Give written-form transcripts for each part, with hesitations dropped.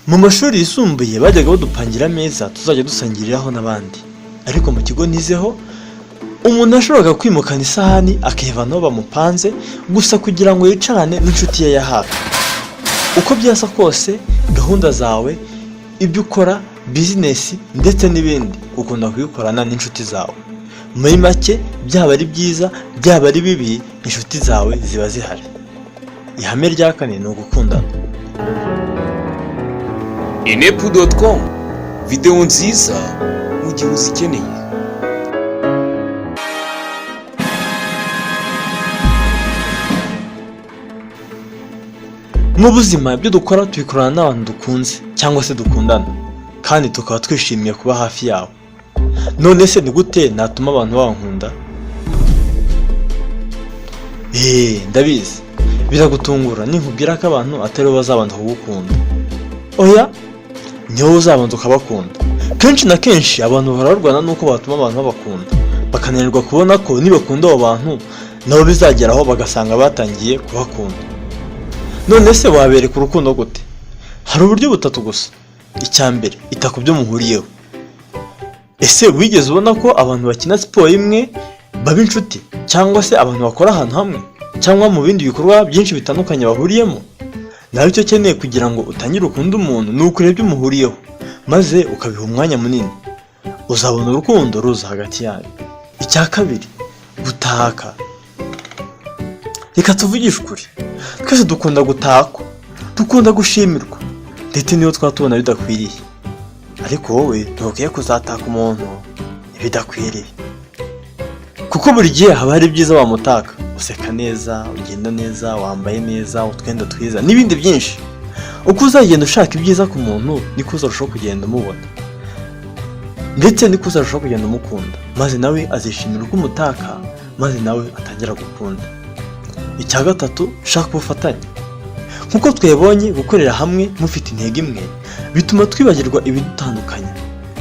Mu mashuri yisumbuye bajyaga badupangira ameza tuzajya dusangiriraho n'abandi, ariko mu kigo nizeho umuntu yashoboraga kwimukana isahani akayivana aho bamupanze gusa kugira ngo yicarane n'inshuti ye ya hafi. Uko byasa kose gahunda zawe, ibyo ukora, bizinesi ndetse n'ibindi ukunda kubikorana n'inshuti zawe. Muri make byaba ari byiza byaba ari bibi, inshuti zawe ziba zihari. Ihame rya kane ni ugukundana. inepu.com, videwo nziza mu gihe uzikeneye. Mu buzima ibyo dukora tubikorana n'abantu dukunze cyangwa se dukundana, kandi tukaba twishimiye kuba hafi yabo. None se ni gute natuma abantu bankunda? Ndabizi biragutungura ninkubwira ko abantu atari bo bazabanza kugukunda. Oya, niho uzabanza ukabakunda. Kenshi na kenshi abantu bararwana nuko batuma abantu babakunda, bakananirwa kubona ko nibakunda abo bantu nabo bizageraho bagasanga batangiye kubakunda. None se wabereka urukundo gute? Hari uburyo butatu gusa. Icya mbere, ita ku byo muhuriyeho. Ese wigeze ubona ko abantu bakina siporo imwe baba inshuti, cyangwa se abantu bakora ahantu hamwe, cyangwa mu bindi bikorwa byinshi bitandukanye bahuriyemo? Nawe icyo ukeneye kugira ngo utangire ukunda umuntu ni ukureba ibyo muhuriyeho, maze ukabiha umwanya munini. Uzabona urukundo ruza hagati yanyu. Icya kabiri, gutaka. Reka tuvugishe ukuri, twese dukunda gutakwa, dukunda gushimirwa, ndetse niyo twatubona bidakwiriye. Ariko wowe ntukwiye kuzataka umuntu ibidakwiriye, kuko buri gihe haba hari ibyiza wamutaka. Useka neza, ugenda neza, wambaye neza, utwenda twiza n'ibindi byinshi. Uko uzagenda ushaka ibyiza ku muntu niko uzarushaho kugenda umubona, ndetse niko uzarushaho kugenda umukunda, maze nawe azishimira uko umutaka, maze nawe atangira gukunda. Icya gatatu, shaka ubufatanye. Nkuko twebonye, gukorera hamwe mufite intego imwe bituma twibagirwa ibidutandukanya,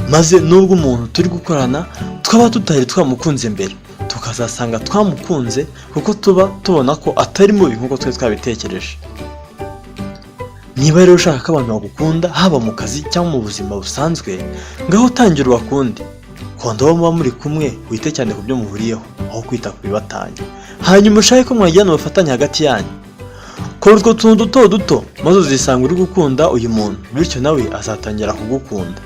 maze nubwo umuntu turi gukorana twaba tutari twamukunze mbere, tukazasanga twamukunze kuko tuba tubona ko atari mubi nkuko twari twabitekereje. Niba rero ushaka ko abantu bagukunda, haba mu kazi cyangwa mu buzima busanzwe, ngaho tangira ubakunde. Kunda abo muba muri kumwe, wite cyane ku byo muhuriyeho aho kwita ku bibatanya. Hanyuma ushake ko mwajyana ubufatanye hagati yanyu. Kora utwo tuntu duto duto, maze uzisanga uri gukunda uyu muntu, bityo nawe azatangira kugukunda.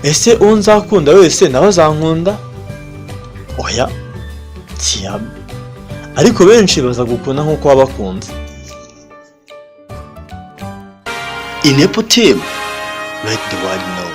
Ese uwo nzakunda wese nawe azankunda? Oya, siyaba. Ariko benshi bazagukunda nk'uko wabakunze. Inepu team, let the world know.